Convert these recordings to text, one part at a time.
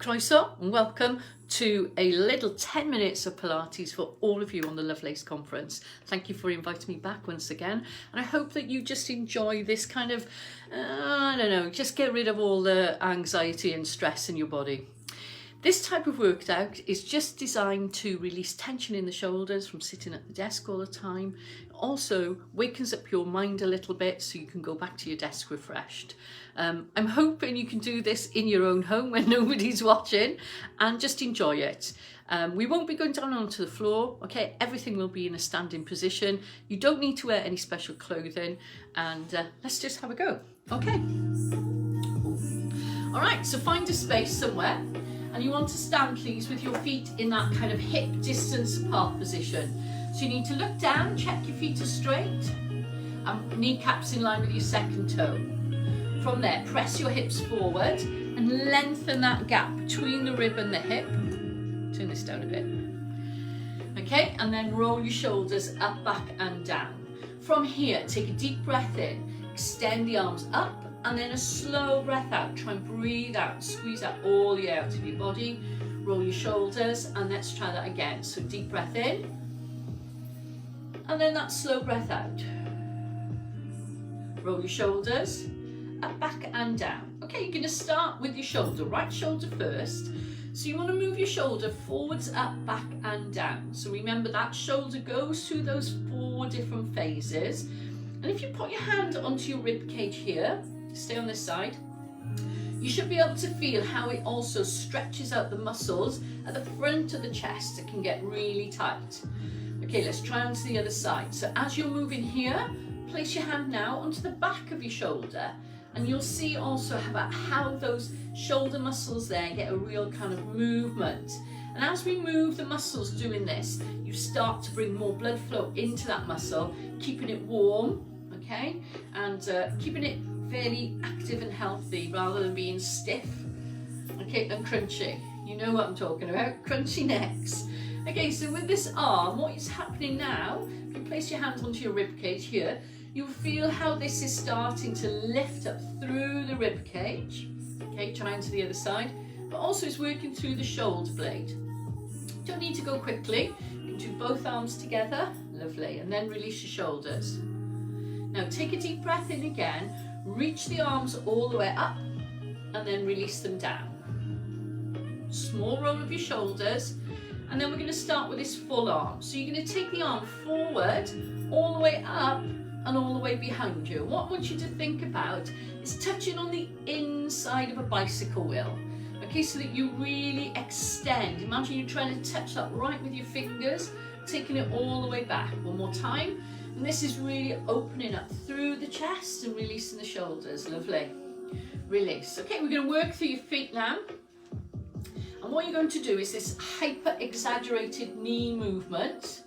Croeso and welcome to a little 10 minutes of Pilates for all of you on the Lovelace conference. Thank you for inviting me back once again, and I hope that you just enjoy this kind of, just get rid of all the anxiety and stress in your body. This type of workout is just designed to release tension in the shoulders from sitting at the desk all the time. It also wakens up your mind a little bit so you can go back to your desk refreshed. I'm hoping you can do this in your own home when nobody's watching and just enjoy it. We won't be going down onto the floor, okay? Everything will be in a standing position. You don't need to wear any special clothing, and let's just have a go, okay? All right, so find a space somewhere. And you want to stand, please, with your feet in that kind of hip distance apart position. So you need to look down, check your feet are straight, and kneecaps in line with your second toe. From there, press your hips forward and lengthen that gap between the rib and the hip. Turn this down a bit. Okay, and then roll your shoulders up, back, and down. From here, take a deep breath in, extend the arms up, and then a slow breath out. Try and breathe out, squeeze out all the air out of your body. Roll your shoulders, and let's try that again. So deep breath in, and then that slow breath out. Roll your shoulders, up, back, and down. Okay, you're gonna start with your shoulder, right shoulder first. So you wanna move your shoulder forwards, up, back, and down. So remember that shoulder goes through those 4 different phases. And if you put your hand onto your rib cage here, stay on this side, you should be able to feel how it also stretches out the muscles at the front of the chest that can get really tight. Okay, let's try onto the other side. So as you're moving here, place your hand now onto the back of your shoulder, and you'll see also about how those shoulder muscles there get a real kind of movement. And as we move the muscles doing this, you start to bring more blood flow into that muscle, keeping it warm, okay, and keeping it fairly active and healthy rather than being stiff, okay, and crunchy. You know what I'm talking about, crunchy necks. Okay, so with this arm, what is happening now, if you place your hands onto your rib cage here, you'll feel how this is starting to lift up through the rib cage. Okay, trying to the other side, but also it's working through the shoulder blade. Don't need to go quickly. You can do both arms together, lovely, and then release your shoulders. Now take a deep breath in again, reach the arms all the way up, and then release them down. Small roll of your shoulders, and then we're going to start with this full arm. So you're going to take the arm forward, all the way up, and all the way behind you. What I want you to think about is touching on the inside of a bicycle wheel. Okay, so that you really extend. Imagine you're trying to touch that right with your fingers, taking it all the way back. One more time. And this is really opening up through the chest and releasing the shoulders. Lovely. Release. Okay, we're going to work through your feet now. And what you're going to do is this hyper exaggerated knee movement.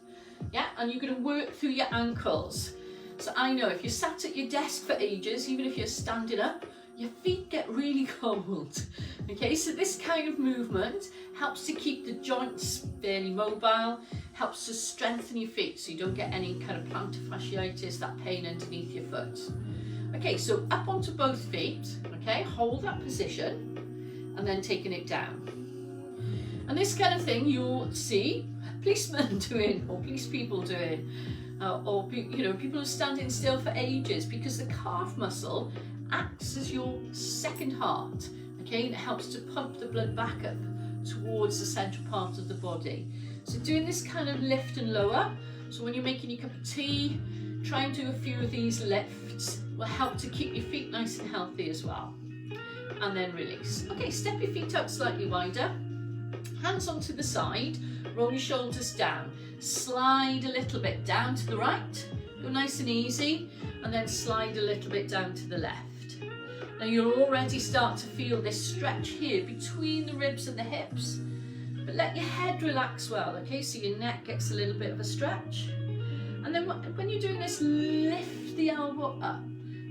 Yeah, and you're going to work through your ankles. So I know if you're sat at your desk for ages, even if you're standing up, your feet get really cold. Okay, so this kind of movement helps to keep the joints fairly mobile, helps to strengthen your feet so you don't get any kind of plantar fasciitis, that pain underneath your foot. Okay, so up onto both feet, okay, hold that position, and then taking it down. And this kind of thing you'll see policemen doing, or police people doing, or people are standing still for ages, because the calf muscle acts as your second heart, okay, and it helps to pump the blood back up towards the central part of the body. So doing this kind of lift and lower, so when you're making your cup of tea, try and do a few of these lifts, will help to keep your feet nice and healthy as well. And then release. Okay, step your feet out slightly wider, hands onto the side, roll your shoulders down, slide a little bit down to the right, go nice and easy, and then slide a little bit down to the left. Now you'll already start to feel this stretch here between the ribs and the hips, but let your head relax well, okay, so your neck gets a little bit of a stretch. And then when you're doing this, lift the elbow up,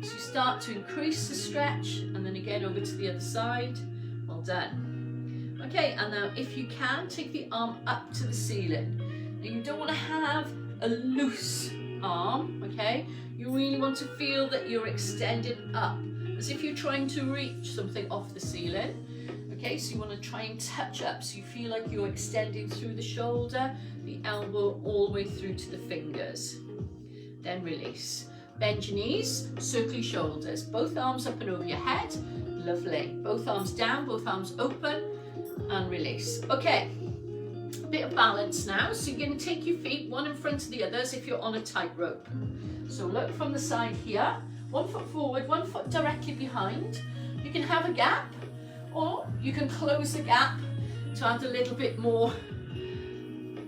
so you start to increase the stretch, and then again over to the other side. Well done. Okay, and now if you can, take the arm up to the ceiling. Now you don't want to have a loose arm, okay? You really want to feel that you're extended up, as if you're trying to reach something off the ceiling. Okay, so you want to try and touch up so you feel like you're extending through the shoulder, the elbow all the way through to the fingers. Then release. Bend your knees, circle your shoulders, both arms up and over your head. Lovely. Both arms down, both arms open, and release. Okay, a bit of balance now. So you're going to take your feet one in front of the other as if you're on a tightrope. So look from the side here, 1 foot forward, 1 foot directly behind. You can have a gap, or you can close the gap to add a little bit more,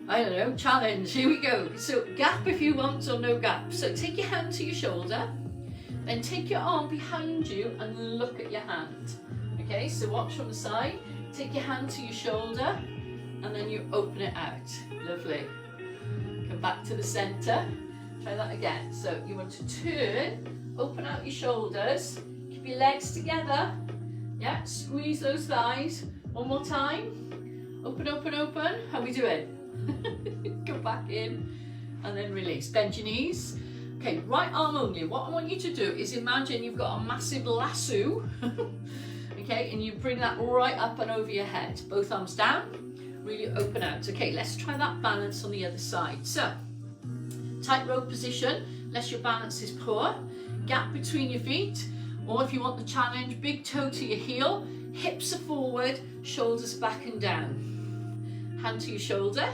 I don't know, challenge. Here we go. So gap if you want, or no gap. So take your hand to your shoulder, then take your arm behind you and look at your hand. Okay, so watch from the side, take your hand to your shoulder, and then you open it out. Lovely. Come back to the center. Try that again. So you want to turn, open out your shoulders, keep your legs together. Yeah, squeeze those thighs. One more time. Open, open, open. How are we doing? Come back in and then release. Bend your knees. Okay, right arm only. What I want you to do is imagine you've got a massive lasso. Okay, and you bring that right up and over your head. Both arms down, really open out. Okay, let's try that balance on the other side. So, tightrope position, unless your balance is poor. Gap between your feet, or if you want the challenge, big toe to your heel, hips are forward, shoulders back and down. Hand to your shoulder,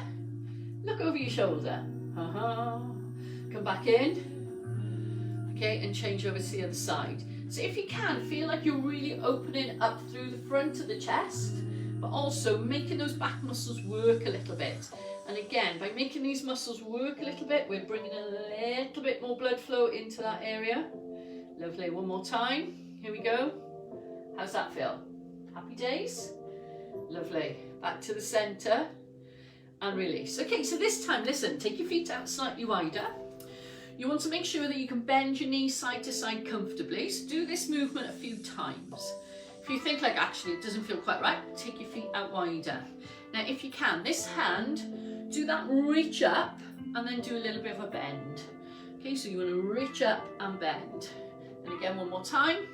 look over your shoulder. Come back in. Okay, and change over to the other side. So if you can, feel like you're really opening up through the front of the chest, but also making those back muscles work a little bit. And again, by making these muscles work a little bit, we're bringing a little bit more blood flow into that area. Lovely, one more time. Here we go. How's that feel? Happy days? Lovely. Back to the center and release. Okay, so this time, listen, take your feet out slightly wider. You want to make sure that you can bend your knees side to side comfortably. So do this movement a few times. If you think like, actually, it doesn't feel quite right, take your feet out wider. Now, if you can, this hand, do that reach up and then do a little bit of a bend. Okay, so you want to reach up and bend. And again, one more time.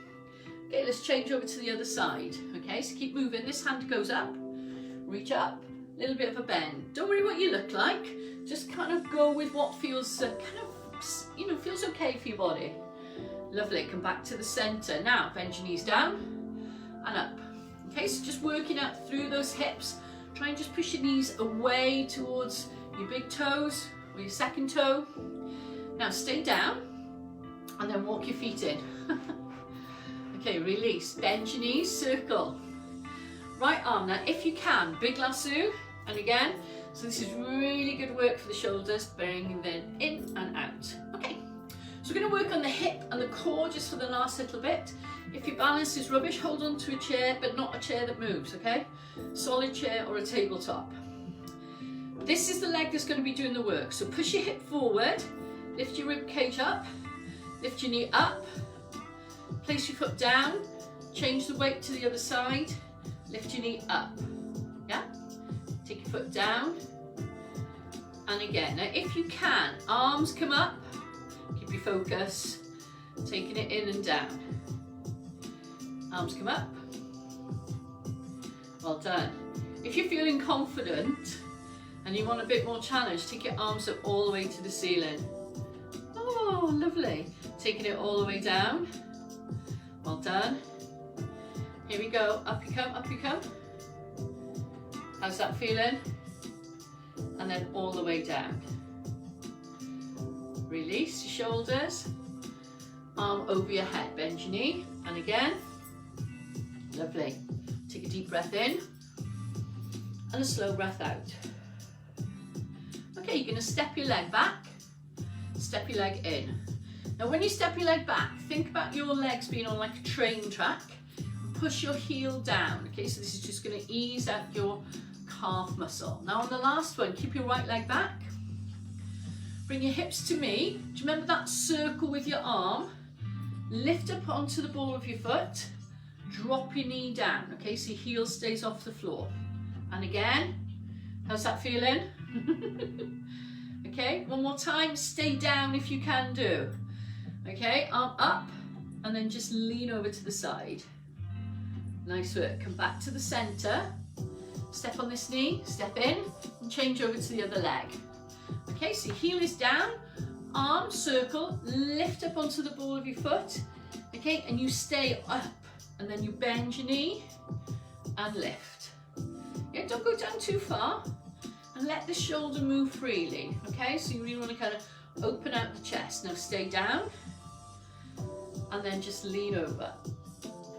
Okay, let's change over to the other side. Okay, so keep moving. This hand goes up, reach up, a little bit of a bend. Don't worry what you look like. Just kind of go with what feels feels okay for your body. Lovely. Come back to the center. Now, bend your knees down and up. Okay, so just working out through those hips. Try and just push your knees away towards your big toes or your second toe. Now, stay down and then walk your feet in. Okay, release. Bend your knees, circle. Right arm. Now, if you can, big lasso. And again, so this is really good work for the shoulders, bringing them in and out. Okay, so we're going to work on the hip and the core just for the last little bit. If your balance is rubbish, hold on to a chair, but not a chair that moves, okay? Solid chair or a tabletop. This is the leg that's going to be doing the work. So push your hip forward, lift your rib cage up, lift your knee up, place your foot down, change the weight to the other side, lift your knee up, yeah? Take your foot down, and again. Now if you can, arms come up, keep your focus, taking it in and down. Arms come up, well done. If you're feeling confident and you want a bit more challenge, take your arms up all the way to the ceiling. Oh, lovely. Taking it all the way down, well done. Here we go, up you come, up you come. How's that feeling? And then all the way down. Release your shoulders, arm over your head, bend your knee, and again. Lovely. Take a deep breath in and a slow breath out. Okay, you're going to step your leg back, step your leg in. Now when you step your leg back, think about your legs being on like a train track. Push your heel down. Okay, so this is just going to ease out your calf muscle. Now on the last one, keep your right leg back. Bring your hips to me. Do you remember that circle with your arm? Lift up onto the ball of your foot. Drop your knee down. Okay, so your heel stays off the floor. And again, how's that feeling? Okay, one more time. Stay down if you can do. Okay, arm up and then just lean over to the side. Nice work. Come back to the center. Step on this knee, step in, and change over to the other leg. Okay, so your heel is down, arm, circle, lift up onto the ball of your foot. Okay, and you stay up, and then you bend your knee and lift. Yeah, don't go down too far, and let the shoulder move freely. Okay, so you really want to kind of open out the chest. Now stay down, and then just lean over.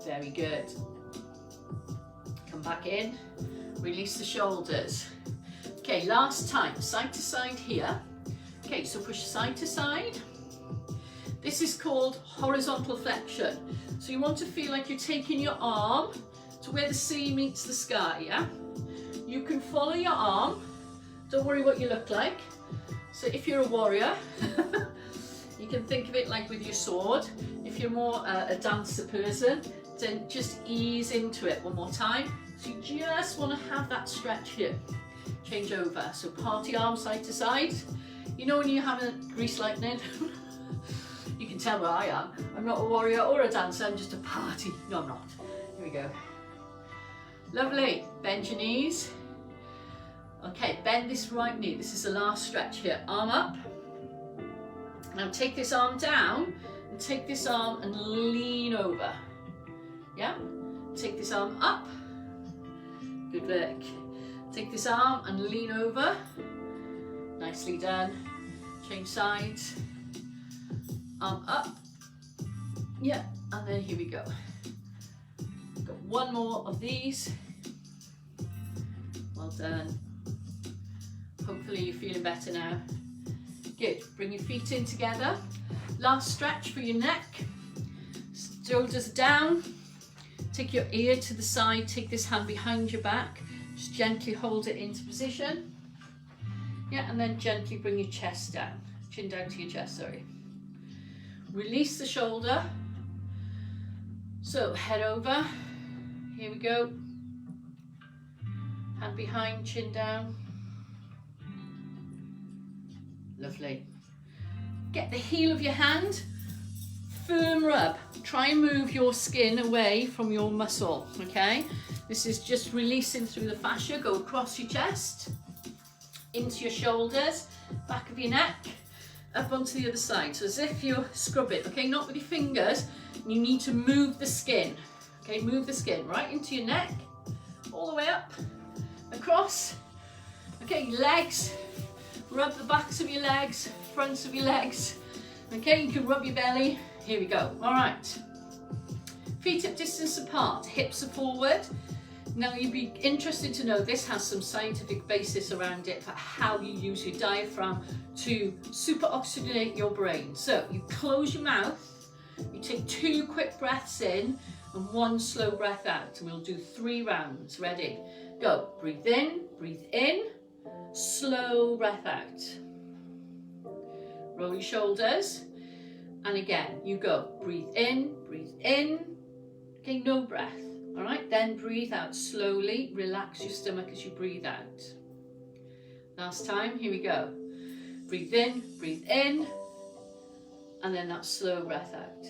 Very good. Come back in, release the shoulders. Okay, last time, side to side here. Okay, so push side to side. This is called horizontal flexion. So you want to feel like you're taking your arm to where the sea meets the sky, yeah? You can follow your arm. Don't worry what you look like. So if you're a warrior, you can think of it like with your sword. If you're more a dancer person, then just ease into it one more time. So you just want to have that stretch here. Change over. So party arm side to side. You know when you're having a grease lightning? You can tell where I am. I'm not a warrior or a dancer, I'm just a party. No, I'm not. Here we go. Lovely. Bend your knees. Okay, bend this right knee. This is the last stretch here. Arm up. Now take this arm down and take this arm and lean over. Yeah? Take this arm up. Good work. Take this arm and lean over. Nicely done. Change sides. Arm up. Yeah, and then here we go. Got one more of these. Well done. Hopefully you're feeling better now. Good. Bring your feet in together. Last stretch for your neck. Shoulders down. Take your ear to the side. Take this hand behind your back. Just gently hold it into position. Yeah, and then gently bring your chest down. Chin down to your chest, sorry. Release the shoulder. So head over. Here we go. Hand behind, chin down. Lovely. Get the heel of your hand, firm rub. Try and move your skin away from your muscle, okay? This is just releasing through the fascia. Go across your chest, into your shoulders, back of your neck, up onto the other side. So as if you scrub it, okay? Not with your fingers. You need to move the skin, okay? Move the skin right into your neck, all the way up, across. Okay, legs. Rub the backs of your legs, fronts of your legs. Okay, you can rub your belly. Here we go. All right. Feet at distance apart, hips are forward. Now you'd be interested to know this has some scientific basis around it for how you use your diaphragm to super oxygenate your brain. So you close your mouth, you take 2 quick breaths in and 1 slow breath out. And we'll do 3 rounds. Ready? Go. Breathe in, slow breath out. Roll your shoulders. And again, you go. Breathe in. Okay, no breath. All right, then breathe out slowly. Relax your stomach as you breathe out. Last time, here we go. Breathe in, and then that slow breath out.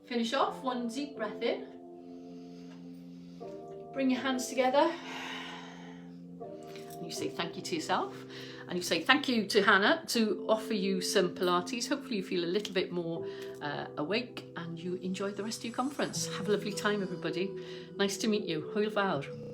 Finish off, 1 deep breath in. Bring your hands together. And you say thank you to yourself. And you say thank you to Hannah to offer you some Pilates. Hopefully you feel a little bit more awake and you enjoy the rest of your conference. Have a lovely time, everybody. Nice to meet you. Hwyl fawr.